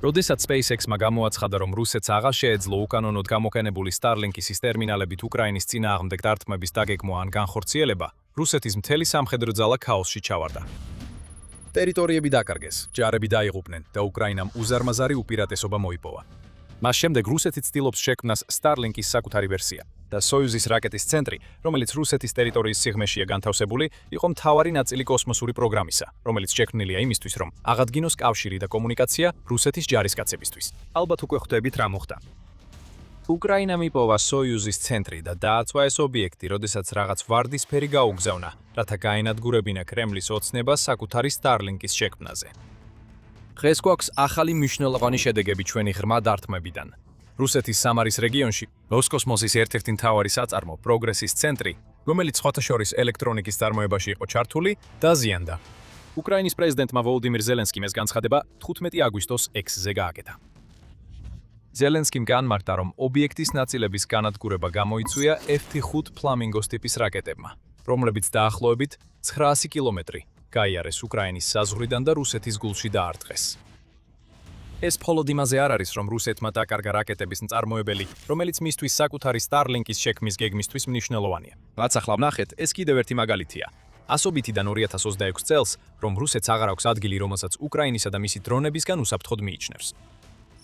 როდესაც SpaceX-მა გამოაცხადა, რომ რუსეთს აღარ შეეძლო უკანონოდ გამოყენებული Starlink-ის ტერმინალებით უკრაინის წინააღმდეგ დარტყმების დაგეგმვა ან განხორციელება, რუსეთის მთელი სამხედრო ძალა ქაოსში ჩავარდა. ტერიტორიები დაკარგეს, ჯარები დაიღუპნენ და უკრაინამ უზარმაზარი უპირატესობა მოიპოვა. მას შემდეგ რუსეთი ცდილობს შექმნას Starlink-ის საკუთარი ვერსია და Soyuz-ის რაკეტის ცენტრი, რომელიც რუსეთის ტერიტორიის სიღრმეშია განთავსებული, იყო მთავარი ნაწილი კოსმოსური პროგრამისა, რომელიც შექმნილია იმისთვის, რომ აღადგინოს კავშირი და კომუნიკაცია რუსეთის ჯარისკაცებისთვის. ალბათ უკვე ხვდებით რა მოხდა. უკრაინამ იპოვა Soyuz-ის ცენტრი და დააცვა ეს ობიექტი, როდესაც რაღაც ვარდისფერი გაუგზავნა, რათა გაენადგურებინა კრემლის ოცნება საკუთარი Starlink-ის შექმნაზე. დღეს გვაქვს ახალი მნიშვნელოვანი შედეგები ჩვენი ღრმა დარტყმებიდან. რუსეთის სამარის რეგიონში როსკოსმოსის ერთ-ერთი მთავარი საწარმო პროგრესის ცენტრი, რომელიც სხვათა შორის ელექტრონიკის წარმოებაში იყო ჩართული, დაზიანდა. უკრაინის პრეზიდენტმა ვოლოდიმირ ზელენსკიმ ეს განცხადება 15 აგვისტოს X-ზე გააკეთა. ზელენსკიმ განმარტა, რომ ობიექტის ნაწილების განადგურება გამოიწვია F-5 Flamingos ტიპის რაკეტებმა, რომლებიც დაახლოებით 900 კილომეტრი გაიარეს უკრაინის საზღვრიდან და რუსეთის გულში დაარტყეს. ეს მხოლოდ იმაზე არ არის, რომ რუსეთმა დაკარგა რაკეტების მწარმოებელი, რომელიც მისთვის საკუთარი Starlink-ის შექმნის გეგმისთვის მნიშვნელოვანია. რაც ახლა ვნახეთ, ეს კიდევ ერთი მაგალითია. ასობითიდან 2026 წელს, რომ რუსეთს აღარ აქვს ადგილი, რომელსაც უკრაინისა და მისი დრონებისგან უსაფრთხოდ მიიჩნევს.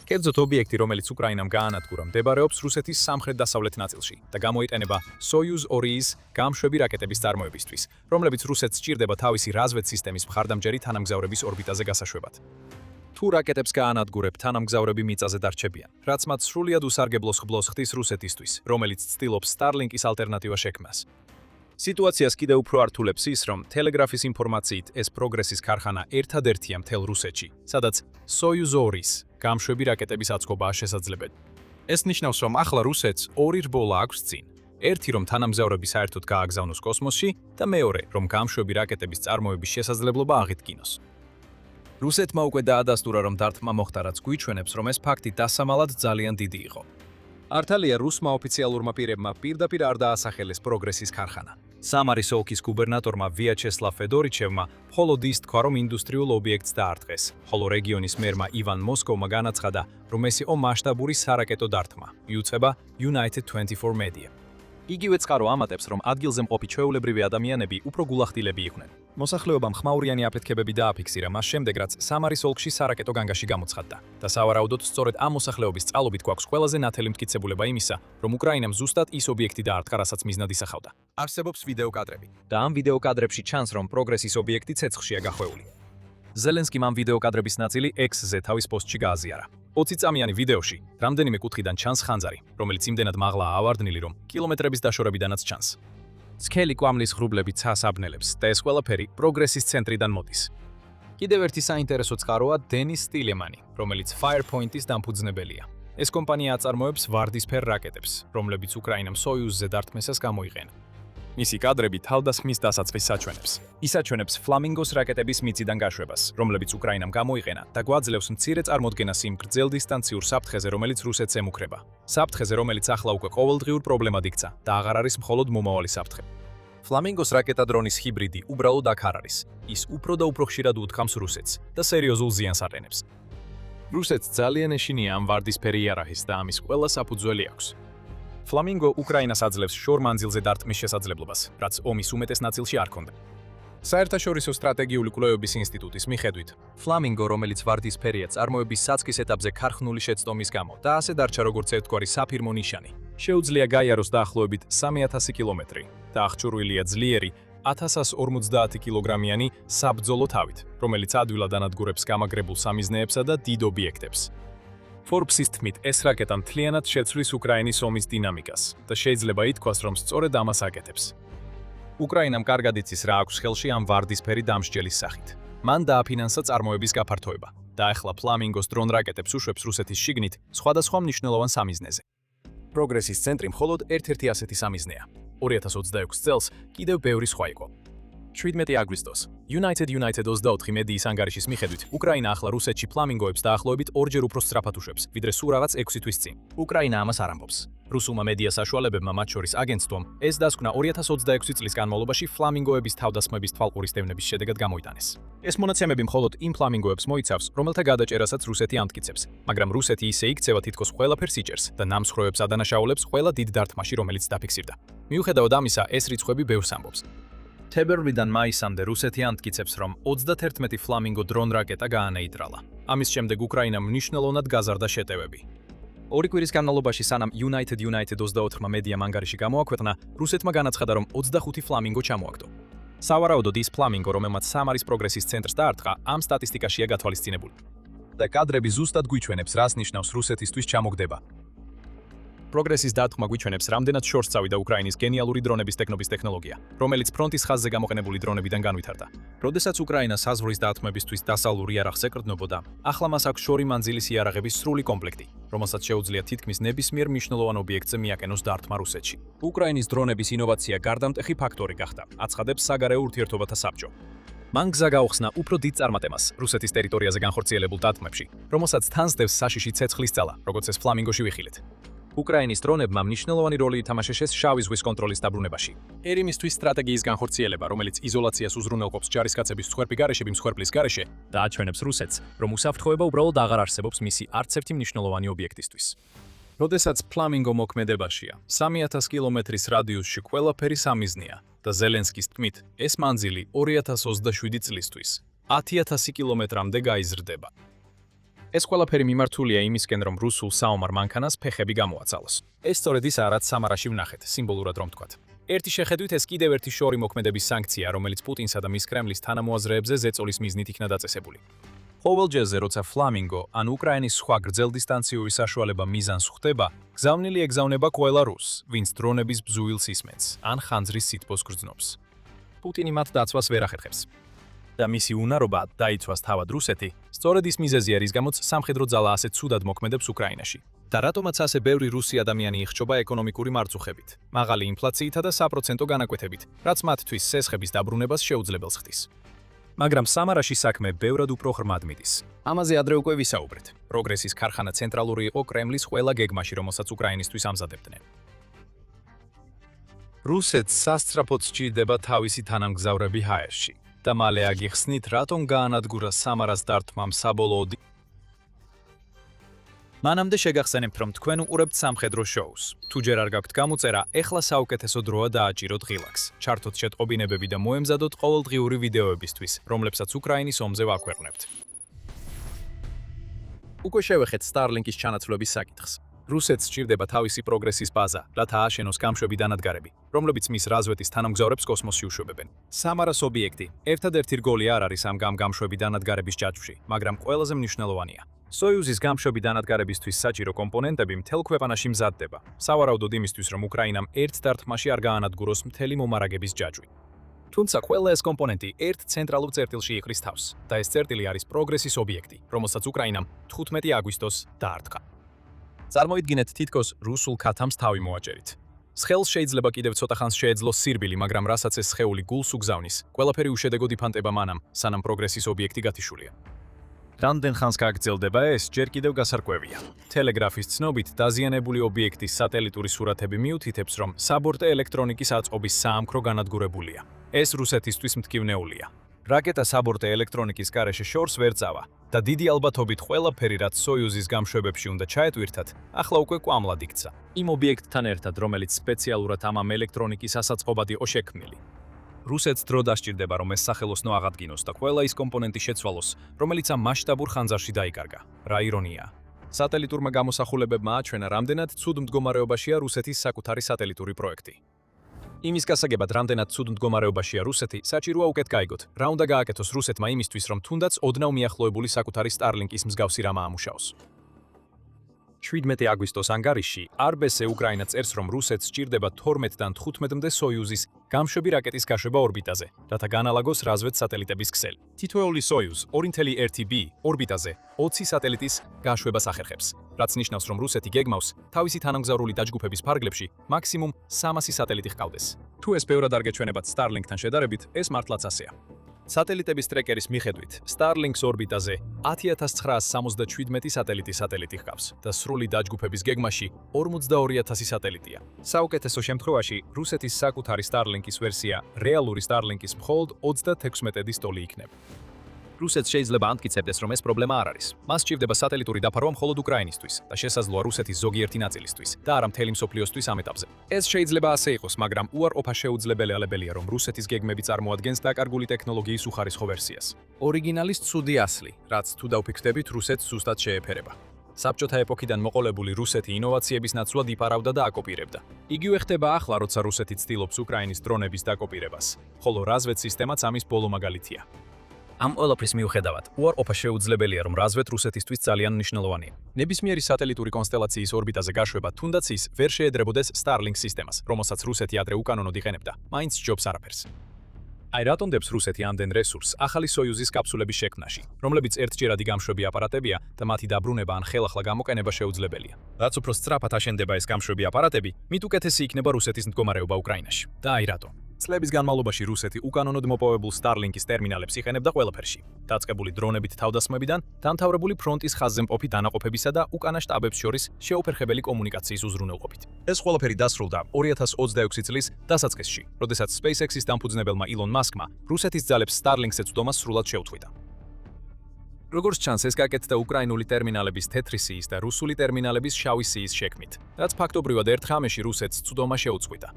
კერძოდ ობიექტი, რომელიც უკრაინამ გაანადგურა, მდებარეობს რუსეთის სამხრეთ-დასავლეთ ნაწილში და გამოიყენება Soyuz-2-ის გამშვები რაკეტების წარმოებისთვის, რომლებიც რუსეთს სჭირდება თავისი რაზვედ სისტემის მხარდამჭერი თანამგზავრების ორბიტაზე გასაშვებად. თუ რაკეტებს გაანადგურებთ, თანამგზავრები მიწაზე დარჩებიან, რაც მათ სრულიად უსარგებლოს ხბლოს ხდის რუსეთისთვის, რომელიც ცდილობს Starlink-ის ალტერნატივა შექმნას. სიტუაციას კიდევ უფრო ართულებს ის, რომ Telegraph-ის ინფორმაციით ეს პროგრესის ქარხანა ერთადერთია მთელ რუსეთში, სადაც Soyuz-2-ის გამშვები რაკეტების აწყობაა შესაძლებელი. ეს ნიშნავს, რომ ახლა რუსეთს ორი რბოლა აქვს წინ. ერთი, რომ თანამგზავრები საერთოდ გააგზავნოს კოსმოსში და მეორე, რომ გამშვები რაკეტების წარმოების შესაძლებლობა აღიდგინოს. რუსეთმა უკვე დაადასტურა, რომ დარტყმა მოხდა, რაც გვიჩვენებს, რომ ეს ფაქტი დასამალად ძალიან დიდი იყო. ართალია რუსმა ოფიციალურმა პირებმა პირდაპირ არ დაასახელეს პროგრესის ქარხანა. სამარის ოლქის გუბერნატორმა ვიაჩესლავ ფედორიჩევმა მხოლოდ ის თქვა, რომ ინდუსტრიულ ობიექტს დაარტყეს, ხოლო რეგიონის მერმა ივან მოსკოვმა განაცხადა, რომ ეს იყო მასშტაბური სარაკეტო დარტყმა, იუწება United 24 Media. იგივე წყარო ამატებს, რომ ადგილზე მყოფი ჩვეულებრივი ადამიანები უფრო გულახდილები იყვნენ. მოსახლეობამ ხმაურიანი აფეთქებები დააფიქსირა მას შემდეგ, რაც სამარის ოლქში სარაკეტო განგაში გამოცხადდა და სავარაუდოდ სწორედ ამ მოსახლეობის წყალობით გვაქვს ყველაზე ნათელი მტკიცებულება იმისა, რომ უკრაინამ ზუსტად ის ობიექტი დაარტყა, რასაც მიზნად ისახავდა. არსებობს ვიდეო კადრები და ამ ვიდეო კადრებში ჩანს, რომ პროგრესის ობიექტი ცეცხლშია გახვეული. ზელენსკიმ ამ ვიდეო კადრების ნაწილი X-ზე თავის პოსტში გააზიარა. 20 წამიანი ვიდეოში რამდენიმე კუთხიდან ჩანს ხანძარი, რომელიც იმდენად მაღლაა ავარდნილი, რომ კილომეტრების დაშორებიდანაც ჩანს. სქელი კვამლის ღრუბლები ცას აბნელებს და ეს ყველაფერი პროგრესის ცენტრიდან მოდის. კიდევ ერთი საინტერესო წყაროა დენის სტილემანი, რომელიც Firepoint-ის დამფუძნებელია. ეს კომპანია აწარმოებს ვარდისფერ რაკეტებს, რომლებიც უკრაინამ Soyuz-ზე დარტყმისას გამოიყენა. მისი კადრები თავდასხმის დასაწყის საჩვენებს. ის აჩვენებს Flamingos რაკეტების მიწიდან გაშვებას, რომლებიც უკრაინამ გამოიყენა და გვაძლევს მცირე წარმოდგენას იმ გრძელ დისტანციურ საფრთხეზე, რომელიც რუსეთს ემუქრება. საფრთხეზე, რომელიც ახლა უკვე ყოველდღიურ პრობლემად იქცა და აღარ არის მხოლოდ მომავალი საფრთხე. Flamingos რაკეტა დრონის ჰიბრიდი უბრალოდ აქ არ არის. ის უფრო და უფრო ხშირად უთხრამს რუსეთს და სერიოზულ ზიანს აყენებს. რუსეთს ძალიან ეშინია ამ ვარდისფერი იარაღის და ამის ყველა საფუძველი აქვს. Flamingo უკრაინას აძლევს შორ-მანძილზე დარტყმის შესაძლებლობას, რაც ომის უმეტეს ნაწილში არ ჰქონდა. საერთაშორისო სტრატეგიული კვლევების ინსტიტუტის მიხედვით, Flamingo, რომელიც ვარდისფერია წარმოების საწყის ეტაპზე ქარხნული შეცდომის გამო და ასე დარჩა როგორც ერთგვარი საფირმო ნიშანი, შეუძლია გაიაროს დაახლოებით 3000 კილომეტრი და აღჭურვილია ძლიერი 1150 კილოგრამიანი საბრძოლო თავით, რომელიც ადვილად ანადგურებს გამაგრებულ სამიზნეებსა და დიდ ობიექტებს. Forbes-ის თქმით, ეს რაკეტა მთლიანად შეცვლის უკრაინის ომის დინამიკას და შეიძლება ითქვას, რომ სწორედ ამას აკეთებს. უკრაინამ კარგად იცის რა აქვს ხელში ამ ვარდისფერი დამსჯელის სახით. მან დააფინანსა წარმოების გაფართოება და ახლა Flamingos დრონ რაკეტებს უშვებს რუსეთის შიგნით სხვადასხვა მნიშვნელოვან სამიზნეზე. პროგრესის ცენტრი მხოლოდ ერთ-ერთი ასეთი სამიზნეა. 2026 წელს კიდევ ბევრი სხვა იყო. 17 აგვისტოს. United 24 მედიის ანგარიშის მიხედვით, უკრაინა ახლა რუსეთში ფლამინგოებს დაახლოებით 2-ჯერ უფრო სწრაფად უშვებს, ვიდრე სულ რაღაც 6 თვის წინ. უკრაინა ამას არ ამბობს. რუსულმა მედია საშუალებებმა მათ შორის აგენტством ეს დასკვნა 2026 წლის განმავლობაში ფლამინგოების თავდასხმების თვალყურის დევნების შედეგად გამოიტანეს. ეს მონაცემები მხოლოდ იმ ფლამინგოებს მოიცავს, რომელთა გადაჭერასაც რუსეთი ამტკიცებს, მაგრამ რუსეთი ისე იქცევა თითქოს ყველაფერს იჭერს და ნამსხვრევებს ადანაშაულებს ყველა დიდ დარტყმაში, რომელიც დაფიქსირდა. მიუხედავად ამისა, ეს რიცხვები ბევრს ამბობს. თებერვლიდან მაისამდე რუსეთი ამტკიცებს, რომ 31 ფლამინგო დრონ რაკეტა გაანეიტრალა. ამის შემდეგ უკრაინამ მნიშვნელოვნად გაზარდა შეტევები. 2 კვირის განმავლობაში სანამ United 24 მედიამ ანგარიში გამოაქვეყნა, რუსეთმა განაცხადა, რომ 25 ფლამინგო ჩამოაგდო. სავარაუდოდ ის ფლამინგო, რომელმაც სამარის პროგრესის ცენტრს დაარტყა, ამ სტატისტიკაშია გათვალისწინებული. და კადრები ზუსტად გვიჩვენებს, რას ნიშნავს რუსეთისთვის ჩამოგდება. პროგრესის დარტყმა გვიჩვენებს, რამდენად შორს წავიდა უკრაინის გენიალური დრონების ტექნობის ტექნოლოგია, რომელიც ფრონტის ხაზზე გამოყენებული დრონებიდან განვითარდა. როდესაც უკრაინა საზღვრის დარტყმებისთვის დასავლურ იარაღს ეკრდნობოდა, ახლა მას აქვს შორი მანძილის იარაღების სრული კომპლექტი, რომელსაც შეუძლია თითქმის ნებისმიერ მნიშვნელოვან ობიექტზე მიაკენოს დარტყმა რუსეთში. უკრაინის დრონების ინოვაცია გარდამტეხი ფაქტორი გახდა, აცხადებს საგარეო ურთიერთობათა საბჭო. მან გზა გაუხსნა უფრო დიდ წარმატებას რუსეთის ტერიტორიაზე განხორციელებულ დარტყმებში, რომელსაც თან სდევს საშიში ცეცხლის ძალა, როგორც ეს ფლამინგოში ვიხილეთ. უკრაინის დრონებმა მნიშვნელოვანი როლი ითამაშეს შავი ზღვის კონტროლის დაბრუნებაში. ერიმისთვის სტრატეგიის განხორციელება, რომელიც იზოლაციას უზრუნველყოფს ჯარისკაცების მსხვერპლი გარეშე, მსხვერპლის გარეშე, დააჩვენებს რუსეთს, რომ უსაფრთხოება უბრალოდ აღარ არსებობს მისი არც ერთი მნიშვნელოვანი ობიექტისთვის. როდესაც ფლამინგო მოქმედებაშია, 3000 კილომეტრის რადიუსში ყველაფერი სამიზნეა და ზელენსკის თქმით, ეს მანძილი 2027 წლისთვის 10000 კილომეტრამდე გაიზრდება. ეს ყველაფერი მიმართულია იმისკენ, რომ რუსულ საომარ მანქანას ფეხები გამოაცალოს. ეს სწორედ ისაა, რაც სამარაში ვნახეთ, სიმბოლურად რომ ვთქვათ. ერთი შეხედვით ეს კიდევ ერთი შორი მოქმედების სანქცია, რომელიც პუტინსა და მის კრემლის თანამოაზრეებზე ზეწოლის მიზნით იქნა დაწესებული. ყოველ ჯერზე, როცა ფლამინგო ან უკრაინის სხვა გრძელდისტანციური საშუალება მიზანს ხვდება, გზავნილი ეგზავნება ყველა რუსს, ვინც დრონების ბზუილს ისმენს, ან ხანძრის სითბოს გრძნობს. პუტინი მათ დაცვას ვერ ახერხებს. და მისი უნარობა დაიცვას თავად რუსეთი, სწორედ ის მიზეზია, რის გამოც სამხედრო ძალა ასე ცუდად მოქმედებს უკრაინაში. და რატომაც ასე ბევრი რუსი ადამიანი იხჭობა ეკონომიკური მარწუხებით, მაღალი ინფლაციითა და საპროცენტო განაკვეთებით, რაც მათთვის სესხების დაბრუნებას შეუძლებელს ხდის. მაგრამ სამარაში საქმე ბევრად უფრო ღრმად მიდის. ამაზე ადრე უკვე ვისაუბრეთ. პროგრესის ქარხანა ცენტრალური იყო კრემლის ყველა გეგმაში, რომელსაც უკრაინისთვის ამზადებდნენ. რუსეთს სასწრაფოდ სჭირდება თავისი თანამგზავრები ჰაერში. და მალე აგიხსნით, რატომ გაანადგურა სამარას დარტყმამ საბოლოოდ. მანამდე შეგახსენებთ, რომ თქვენ უყურებთ სამხედრო შოუს. თუ ჯერ არ გაქვთ გამოწერა, ეხლა საუკეთესო დროა დააჭიროთ ღილაკს. ჩართოთ შეტყობინებები და მოემზადოთ ყოველდღიური ვიდეოებისთვის, რომლებსაც უკრაინის ომზე ვაქვეყნებთ. უკვე შევეხეთ Starlink-ის ჩანაცვლების საკითხს. რუსეთს სჭირდება თავისი პროგრესის ბაზა, რათა ააშენოს გამშვები დანადგარები, რომლებიც მის რაზვეტის თანამგზავრებს კოსმოსში უშვებებენ. სამარას ობიექტი ერთადერთი რგოლი არ არის ამ გამშვები დანადგარების ჯაჭვში, მაგრამ ყველაზე მნიშვნელოვანია. სოიუზის გამშვები დანადგარებისთვის საჭირო კომპონენტები მთელ ქვეყანაში მზადდება, სავარაუდოდ იმისთვის, რომ უკრაინამ ერთ დარტყმაში არ გაანადგუროს მთელი მომარაგების ჯაჭვი. თუმცა ყველა ეს კომპონენტი ერთ ცენტრალურ წერტილში იყრის თავს, და ეს წერტილი არის პროგრესის ობიექტი, რომელსაც უკრაინამ 15 აგვისტოს დაარტყა. წარმოიდგინეთ თითქოს რუსულ ქათამს თავი მოაჭერით. სხელს შეიძლება კიდევ ცოტა ხანს შეეძლოს სირბილი, მაგრამ რასაც ეს სხეული გულს უგზავნის, ყველაფერი უშედეგოდ იფანტება მანამ, სანამ პროგრესის ობიექტი გათიშულია. რამდენ ხანს გაგრძელდება ეს, ჯერ კიდევ გასარკვევია. ტელეგრაფის ცნობით, დაზიანებული ობიექტის სატელიტური სურათები მიუთითებს, რომ საბორტე ელექტრონიკის აწყობის საამქრო განადგურებულია. ეს რუსეთისთვის მტკივნეულია. რაკეტა საბორტე ელექტრონიკის გარეშე შორს ვერ წავა და დიდი ალბათობით ყველაფერი, რაც სოიუზის გამშვებებში უნდა ჩაეტვირთათ, ახლა უკვე კვამლად იქცა. იმ ობიექტთან ერთად, რომელიც სპეციალურად ამ ელექტრონიკის ასაწყობად იყო შექმნილი. რუსეთს დრო დასჭირდება, რომ ეს სახელოსნო აღადგინოს და ყველა ის კომპონენტი შეცვალოს, რომელიც ამ მასშტაბურ ხანძარში დაიკარგა. რა ირონიაა. სატელიტურმა გამოსახულებებმა აჩვენა, რამდენად ცუდ მდგომარეობაშია რუსეთის საკუთარი სატელიტური პროექტი. იმის გასაგებად, რამდენად ცუდ მდგომარეობაშია რუსეთი, საჭიროა უკეთ გაიგოთ, რა უნდა გააკეთოს რუსეთმა იმისთვის, რომ თუნდაც ოდნავ მიახლოებული საკუთარი Starlink-ის მსგავსი რამ აამუშაოს. 17 აგვისტოს ანგარიში RBC უკრაინა წერს, რომ რუსეთს სჭირდება 12-დან 15-მდე სოიუზის გამშვები რაკეტის გაშვება ორბიტაზე, რათა განალაგოს რაზვედ სატელიტების ქსელი. თითოეული სოიუზ 2.1B ორბიტაზე 20 სატელიტის გაშვებას ახერხებს, რაც ნიშნავს, რომ რუსეთი გეგმავს თავისი თანამგზავრული დაჯგუფების ფარგლებში მაქსიმუმ 300 სატელიტი ჰყავდეს. თუ ეს ბევრად არ გეჩვენებათ Starlink-თან შედარებით, ეს მართლაც ასეა. სატელიტების ტრეკერის მიხედვით, Starlink-ს ორბიტაზე 10977 სატელიტი ჰყავს და სრული დაჯგუფების გეგმაში 42000 სატელიტია. საუკეთესო შემთხვევაში, რუსეთის საკუთარი Starlink-ის ვერსია რეალური Starlink-ის მხოლოდ 36 სტოლი იქნება. რუსეთს შეიძლება ამტკიცებდეს, რომ ეს პრობლემა არ არის. მას სჭირდება სატელიტური დაფარვა მხოლოდ უკრაინისთვის და შესაძლოა რუსეთის ზოგიერთი ნაწილისთვის და არა მთელი მსოფლიოსთვის ამ ეტაპზე. ეს შეიძლება ასე იყოს, მაგრამ უარყოფა შეუძლებელია, რომ რუსეთის გეგმები წარმოადგენს დაკარგული ტექნოლოგიის უხარისხო ვერსიას. ორიგინალის ცუდი ასლი, რაც თუ დავფიქრდებით, რუსეთს ზუსტად შეეფერება. საბჭოთა ეპოქიდან მოყოლებული რუსეთი ინოვაციების ნაცვლად იფარავდა და აკოპირებდა. იგივე ხდება ახლა, როცა რუსეთი ცდილობს უკრაინის დრონების დაკოპირებას, ხოლო რაზვედ სისტემაც ამის ბოლო მაგალითია. ამ ყველაფრის მიუხედავად, უარყოფა შეუძლებელია, რომ რაზვედ რუსეთისთვის ძალიან მნიშვნელოვანია. ნებისმიერი სატელიტური კონსტელაციის ორბიტაზე გაშვება, თუნდაც ის ვერ შეედრებოდეს Starlink სისტემას, რომელსაც რუსეთი ადრე უკანონოდ იყენებდა, მაინც სჯობს არაფერს. აი რატომ დებს რუსეთი ამდენ რესურსს ახალი სოიუზის კაფსულების შექმნაში, რომლებიც ერთჯერადი გამშვები აპარატებია და მათი დაბრუნება ან ხელახლა გამოყენება შეუძლებელია. რაც უფრო სწრაფად აშენდება ეს გამშვები აპარატები, მით უკეთესი იქნება რუსეთის მდგომარეობა უკრაინაში. და აი რატომ. წლების განმავლობაში რუსეთი უკანონოდ მოპოვებულ Starlink-ის ტერმინალებს იყენებდა ყველაფერში. დაწყებული დრონებით თავდასხმებიდან, დამთავრებული ფრონტის ხაზზე მყოფი დანაყოფებისა და უკანა შტაბებს შორის შეუფერხებელი კომუნიკაციის უზრუნველყოფით. ეს ყველაფერი დასრულდა 2026 წლის დასაწყისში, როდესაც SpaceX-ის დამფუძნებელმა ილონ მასკმა რუსეთის ძალებს Starlink-ზე წვდომას სრულად შეუწყვიტა. როგორც ჩანს, ეს გაკეთდა უკრაინული ტერმინალების თეთრი სიის და რუსული ტერმინალების შავი სიის შექმნით, რაც ფაქტობრივად ერთ ღამეში რუსეთს წვდომა შეუწყვიტა.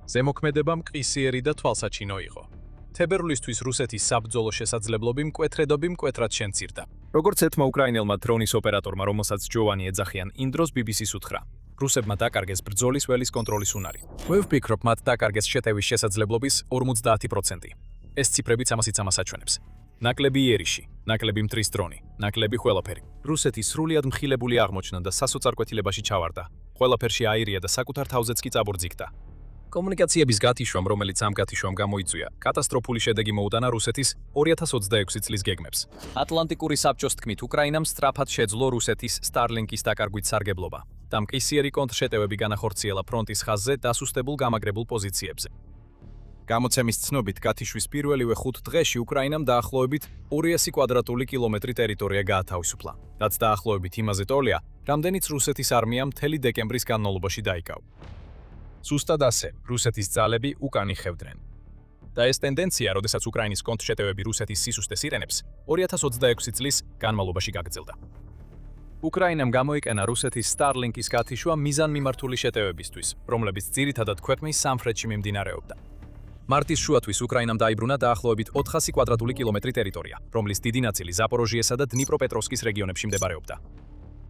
ზემოქმედება მყისიერი და თვალსაჩინო იყო. თებერვლისთვის რუსეთის საბრძოლო შესაძლებლობები მკვეთრად შემცირდა. როგორც ერთმა უკრაინელმა დრონის ოპერატორმა, რომელსაც ჯოვანი ეძახიან, იმ დროს BBC-ს უთხრა: რუსებმა დაკარგეს ბრძოლის ველის კონტროლის უნარი. ვფიქრობ, მათ დაკარგეს შეტევის შესაძლებლობის 50%. ეს ციფრებიც ამას აჩვენებს. ნაკლები იერიში, ნაკლები მტრის დრონი, ნაკლები ყველაფერი. რუსეთი სრულიად მხილებული აღმოჩნდა და სასოწარკვეთილებაში ჩავარდა. ყველაფერში აირია და საკუთარ თავზეც კი წაბორძიგდა. კომუნიკაციების გათიშვამ, რომელიც ამ გათიშვამ გამოიწვია, კატასტროფული შედეგი მოუტანა რუსეთის 2026 წლის გეგმებს. ატლანტიკური საბჭოს თქმით, უკრაინამ სწრაფად შეძლო რუსეთის Starlink-ის დაკარგვით სარგებლობა და მყისიერი კონტრშეტევები განახორციელა ფრონტის ხაზზე დასუსტებულ გამაგრებულ პოზიციებზე. გამოცემის ცნობით, გათიშვის პირველივე 5 დღეში უკრაინამ დაახლოებით 200 კვადრატული კილომეტრი ტერიტორია გაათავისუფლა, რაც დაახლოებით იმაზე ტოლია, რამდენიც რუსეთის არმიამ მთელი დეკემბრის განმავლობაში დაიკავა. ზუსტად ასე, რუსეთის ძალები უკან იხევდნენ. და ეს ტენდენცია, როდესაც უკრაინის კონტრშეტევები რუსეთის სისუსტეს ირენებს, 2026 წლის განმავლობაში გაგრძელდა. უკრაინამ გამოიყენა რუსეთის Starlink-ის გათიშვა მიზანმიმართული შეტევებისთვის, რომლებიც ძირითადად ქვეყნის სამხრეთში მიმდინარეობდა. მარტის შუათვის უკრაინამ დაიბრუნა დაახლოებით 400 კვადრატული კილომეტრი ტერიტორია, რომლის დიდი ნაწილი ზაპოროჟიესა და დნიპროპეტროვსკის რეგიონებში მდებარეობდა.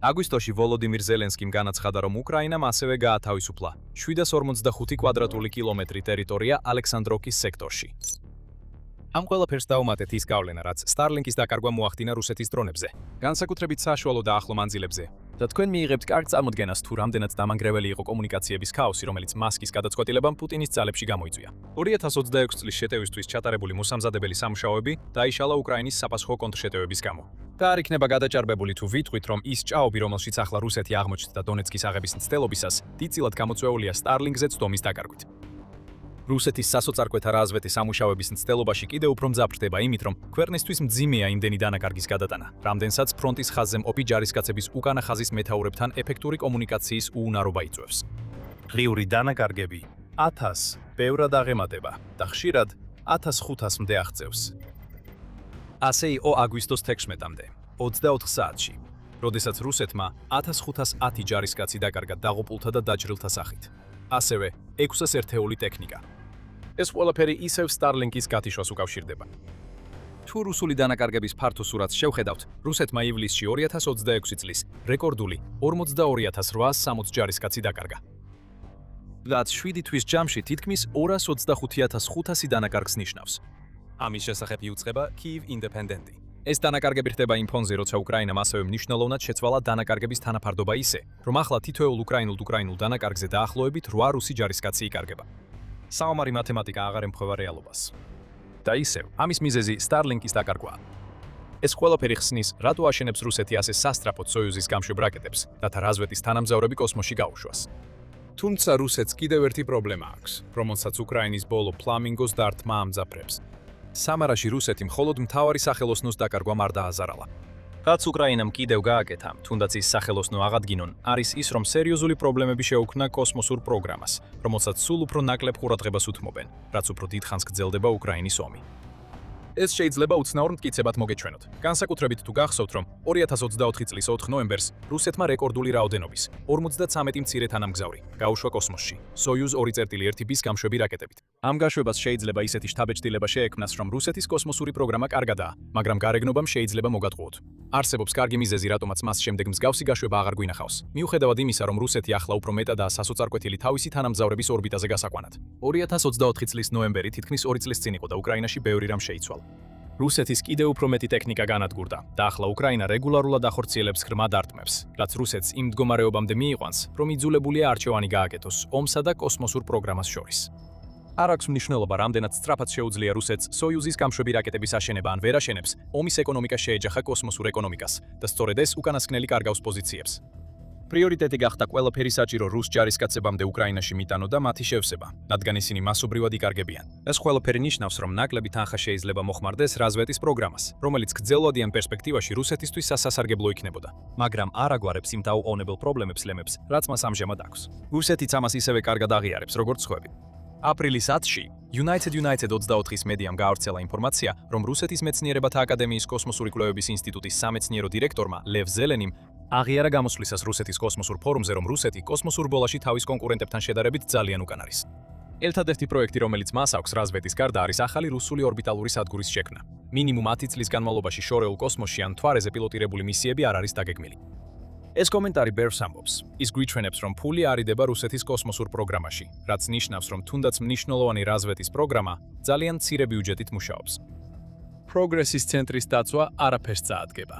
აგვისტოში ვოლოდიმირ ზელენსკიმ განაცხადა, რომ უკრაინამ ასევე გაათავისუფლა 745 კვადრატული კილომეტრი ტერიტორია ალექსანდროვკის სექტორში. ამ ყველაფერს დაუმატეთ ის გავლენა, რაც Starlink-ის დაკარგვა მოახდინა რუსეთის დრონებზე, განსაკუთრებით საშუალო და ახლო მანძილებზე. და თქვენ მიიღებთ კარგ წარმოდგენას, თუ რამდენად დამანგრეველი იყო კომუნიკაციების ქაოსი, რომელიც მასკის გადაწყვეტილებამ პუტინის ძალებში გამოიწვია. 2026 წლის შეტევისთვის ჩატარებული მოსამზადებელი სამუშაოები დაიშალა უკრაინის საფასხო კონტრშეტევების გამო. და არ იქნება გადაჭარბებული თუ ვიტყვით, რომ ის ჭაობი, რომელშიც ახლა რუსეთი აღმოჩნდა დონეცკის აღების მცდელობისას, დიდწილად გამოწვეულია Starlink-ზე წვდომის დაკარგვით. რუსეთის სასოწარკვეთა რაზვეთი სამუშაოების მცდელობაში კიდევ უფრო მძაფრდება იმით, რომ ქვეყნისთვის მძიმეა იმდენი დანაკარგის გადატანა, რამდენსაც ფრონტის ხაზზე მყოფი ჯარისკაცების უკანა ხაზის მეთაურებთან ეფექტური კომუნიკაციის უუნარობა იწვევს. ღრიული დანაკარგები 1000 ბევრად აღემატება და ხშირად 1500-მდე აღწევს. ასე იყო აგვისტოს 16-მდე, 24 საათში, როდესაც რუსეთმა 1510 ჯარისკაცი დაკარგა დაღუპულთა და დაჭრილთა სახით. ასევე 600 ერთეული ტექნიკა. ეს ყველაფერი ისევ Starlink-ის გათიშვას უკავშირდება. თუ რუსული დანაკარგების ფართო სურათს შევხედავთ, რუსეთმა ივლისში 2026 წლის რეკორდული 42860 ჯარისკაცი დაკარგა. რაც 7 თვის ჯამში თითქმის 225500 დანაკარგს ნიშნავს. ამის შესახებ იუწყება Kyiv Independent-ი. ეს დანაკარგები ხდება იმ ფონზე, როცა უკრაინამ ასევე მნიშვნელოვნად შეცვალა დანაკარგების თანაფარდობა ისე, რომ ახლა თითოეულ უკრაინულ დანაკარგზე დაახლოებით 8 რუსი ჯარისკაცი იკარგება. საომარი მათემატიკა აღარ ემთხვევა რეალობას. და ისევ, ამის მიზეზი Starlink-ის დაკარგვაა. ეს ყველაფერი ხსნის, რატო აშენებს რუსეთი ასე სასტრაფოდ სოიუზის გამშვებ რაკეტებს, რათა რაზვეტის თანამგზავრები კოსმოსში გაუშვას. თუმცა რუსეთს კიდევ ერთი პრობლემა აქვს, რომელსაც უკრაინის ბოლო ფლამინგოს დარტყმა ამძაფრებს. სამარაში რუსეთი მხოლოდ მთავარი სახელოსნოს დაკარგვამ არ დააზარალა. რაც უკრაინამ კიდევ გააკეთა, თუნდაც ის სახელოსნო აღადგინონ, არის ის, რომ სერიოზული პრობლემები შეუქმნა კოსმოსურ პროგრამას, რომელსაც სულ უფრო ნაკლებ ყურადღებას უთმობენ, რაც უფრო დიდხანს გრძელდება უკრაინის ომი. ეს შეიძლება უცნაურ მტკიცებად მოგეჩვენოთ. განსაკუთრებით თუ გახსოვთ, რომ 2024 წლის 4 ნოემბერს რუსეთმა რეკორდული რაოდენობის 53 მცირე თანამგზავრი გაუშვა კოსმოსში, Soyuz 2.1-bis გამშვები რაკეტებით. ამ გაშვებას შეიძლება ისეთი შთაბეჭდილება შეექმნას, რომ რუსეთის კოსმოსური პროგრამა კარგადაა, მაგრამ გარეგნობამ შეიძლება მოგატყუოთ. არსებობს კარგი მიზეზი, რატომაც მას შემდეგ მსგავსი გაშვება აღარ გვინახავს. მიუხედავად იმისა, რომ რუსეთი ახლა უფრო მეტადაა სასოწარკვეთილი თავისი თანამგზავრების ორბიტაზე გასაყვანად. 2024 წლის ნოემბერი თითქმის 2 წლის წინ იყო და უკრაინაში ბევრი რამ შეიცვალა. რუსეთის კიდევ უფრო მეტი ტექნიკა განადგურდა და ახლა უკრაინა რეგულარულად ახორციელებს ღრმა დარტყმებს, რაც რუსეთს იმ მდგომარეობამდე მიიყვანს, რომ იძულებულია არჩევანი გააკეთოს ომსა და კოსმოსურ პროგრამას შორის. არ აქვს მნიშვნელობა, რამდენად სწრაფად შეუძლია რუსეთს Soyuz-ის გამშვები რაკეტების აშენება ან ვერ აშენებს, ომის ეკონომიკა შეეჯახა კოსმოსურ ეკონომიკას და სწორედ ეს უკანასკნელი კარგავს პოზიციებს. პრიორიტეტი გახდა ყველაფერი საჭირო რუს ჯარისკაცებამდე უკრაინაში მიტანო და მათი შევსება, რადგან ისინი მასობრივად იკარგებიან. ეს ყველაფერი ნიშნავს, რომ ნაკლები თანხა შეიძლება მოხმარდეს რაზვეტის პროგრამას, რომელიც გრძელვადიან პერსპექტივაში რუსეთისთვის სასარგებლო იქნებოდა. მაგრამ არ აგვარებს იმ დაუყოვნებელ პრობლემებს ლემებს, რაც მას ამჟამად აქვს. რუსეთიც ამას ისევე კარგად აღიარებს, როგორც სხვები. აპრილის 10-ში United 24-ის მედიამ გაავრცელა ინფორმაცია, რომ რუსეთის მეცნიერებათა აკადემიის კოსმოსური კვლევების ინსტიტუტის სამეცნიერო დირექტორმა ლევ ზელენიმ აღიარა გამოსვლისას რუსეთის კოსმოსურ ფორუმზე, რომ რუსეთი კოსმოსურ ბოლაში თავის კონკურენტებთან შედარებით ძალიან უკან არის. ერთადერთი პროექტი, რომელიც მას აქვს რაზვეტის გარდა, არის ახალი რუსული ორბიტალური სადგურის შექმნა. მინიმუმ 10 წლის განმავლობაში შორეულ კოსმოსში ან მთვარეზე პილოტირებული მისიები არ არის დაგეგმილი. ეს კომენტარი ბევრს ამბობს. ის გვიჩვენებს, რომ ფული არიდება რუსეთის კოსმოსურ პროგრამაში, რაც ნიშნავს, რომ თუნდაც მნიშვნელოვანი რაზვეტის პროგრამა ძალიან მცირე ბიუჯეტით მუშაობს. პროგრესის ცენტრის დაცვა არაფერს წაადგება.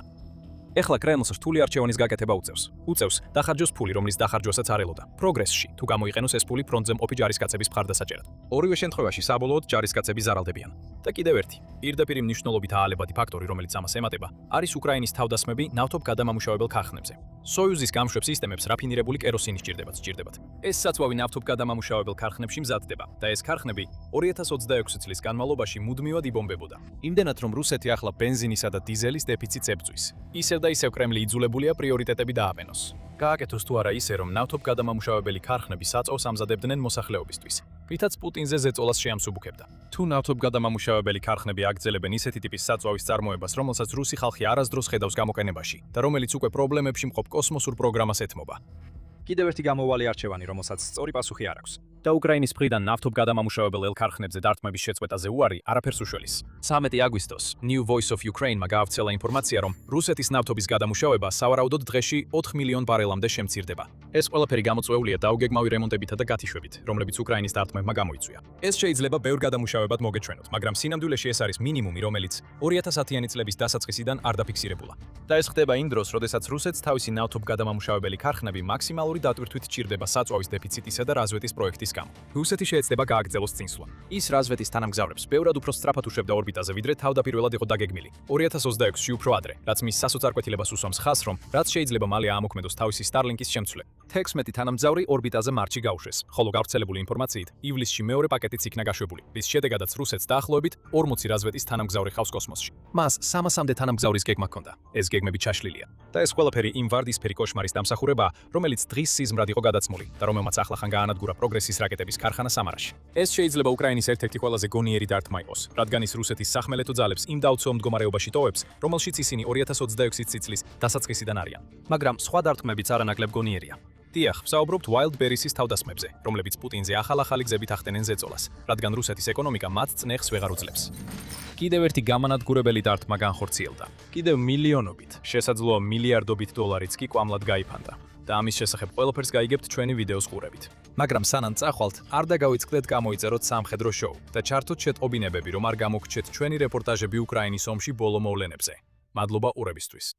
ეხლა კრემლს რთული არჩევანის გაკეთება უწევს დახარჯოს ფული, რომლის დახარჯვასაც არ ელოდა. პროგრესში თუ გამოიყენოს ეს ფული ფრონტზე მყოფი ჯარისკაცების მხარდასაჭერად. ორივე შემთხვევაში საბოლოოდ ჯარისკაცები ზარალდებიან. და კიდევ ერთი, პირდაპირ მნიშვნელობით აალებადი ფაქტორი, რომელიც ამას ემატება, არის უკრაინის თავდასხმები ნავთობ გადამამუშავებელ ქარხნებზე. Soyuz-ის გამშვებ სისტემებს რაფინირებული კეროსინი სჭირდებათ. ეს საწვავი ნავთობ გადამამუშავებელ ქარხნებში მზადდება და ეს ქარხნები 2026 წლის განმავლობაში მუდმივად იბომბებოდა. იმდენად, რომ რუსეთი ახლა ბენზინისა და დიზელის დეფიციტს ებრძვის. ისევ და ისევ კრემლი იძულებულია პრიორიტეტები დააბენოს. გააკეთოს თუ არა ისე, რომ ნავთობ გადამამუშავებელი ქარხნები საწვავს ამზადებდნენ მოსახლეობისთვის, რითაც პუტინზე ზეწოლას შეამსუბუქებდა. თუ ნავთობ გადამამუშავებელი ქარხნები აგრძელებენ ისეთი ტიპის საწვავის წარმოებას, რომელსაც რუსი ხალხი არასდროს ხედავს გამოყენებაში და რომელიც უკვე პრობლემებში მყოფ კოსმოსურ პროგრამას ეთმობა. კიდევ ერთი გამოვალი არჩევანი, რომელსაც სწორი პასუხი არ აქვს. და უკრაინის მხრიდან ნავთობ გადამამუშავებელ ელქარხნებზე დარტყმების შეწყვეტაზე უარი არაფერს უშველის. 13 აგვისტოს New Voice of Ukraine-მა გაავრცელა ინფორმაცია, რომ რუსეთის ნავთობის გადამუშავება სავარაუდოდ დღეში 4 მილიონ ბარელამდე შემცირდება. ეს ყველაფერი გამოწვეულია დაუგეგმავი რემონტებითა და გათიშვებით, რომლებიც უკრაინის დარტყმებმა გამოიწვია. ეს შეიძლება ბევრ გადამუშავებად მოგეჩვენოთ, მაგრამ სინამდვილეში ეს არის მინიმუმი, რომელიც 2010-იანი წლების დასაწყისიდან არ დაფიქსირებულა. და ეს ხდება იმ დროს, როდესაც რუსეთს თავისი ნავთობ გადამამუშავებელი ქარხნები მაქსიმალური დატვირთვით ჭირდება საწვავის დეფიციტისა და რაზვეტის პროექტის გამო. რუსეთი შეეცდება გააგრძელოს წინსვლა. ის რაზვეტის თანამგზავრებს ბევრად უფრო სწრაფად უშვებდა ორბიტაზე, ვიდრე თავდაპირველად იყო დაგეგმილი. 2026-ში უფრო ადრე, რაც მის სასოწარკვეთილებას უსვამს ხაზს, რომ რაც შეიძლება მალე აამოქმედოს თავისი Starlink-ის შემცვლე. 16 თანამგზავრი ორბიტაზე მარტში გაუშვეს, ხოლო გავრცელებული ინფორმაციით, ივლისში მეორე პაკეტიც იქნა გაშვებული, რის შედეგადაც რუსეთს დაახლოებით 40 რაზვეტის თანამგზავრი ხავს კოსმოსში. მას 300-მდე თანამგზავრის გეგმა ჰქონდა. ეს გეგმები ჩაშლილია. და ეს ყველაფერი იმ ვარდისფერი კოშმარის დამსახურებაა, რომელიც დღის სიზმრად იყო გადაცმული და რომელმაც ახლახან გაანადგურა პროგრესის რაკეტების ქარხანა სამარაში. ეს შეიძლება უკრაინის ერთ-ერთი ყველაზე გონიერი დარტყმა იყოს, რადგან ის რუსეთის სახმელეთო ძალებს იმ დაუცველ მდგომარეობაში ტოვებს, რომელშიც ისინი 2026 წლის დასაწყისიდან არიან. მაგრამ სხვა დარტყმებიც არანაკლებ გონიერია. დიახ, ვსაუბრობთ Wildberries-ის თავდასხმებზე, რომლებიც პუტინზე ახალ-ახალი გზებით ახდენენ ზეწოლას, რადგან რუსეთის ეკონომიკა მათ წნეხს ვეღარ უძლებს. კიდევ ერთი გამანადგურებელი დარტყმა განხორციელდა. კიდევ მილიონობით, შესაძლოა მილიარდობით დოლარიც კი კვამლად გაიფანტა. და ამის შესახებ ყველაფერს გაიგებთ ჩვენი ვიდეოს ყურებით. მაგრამ სანამ წახვალთ, არ დაგავიწყდეთ გამოიწეროთ სამხედრო შოუ და ჩართოთ შეტყობინებები, რომ არ გამოგრჩეთ ჩვენი რეპორტაჟები უკრაინის ომში ბოლო მოვლენებზე. მადლობა ყურებისთვის.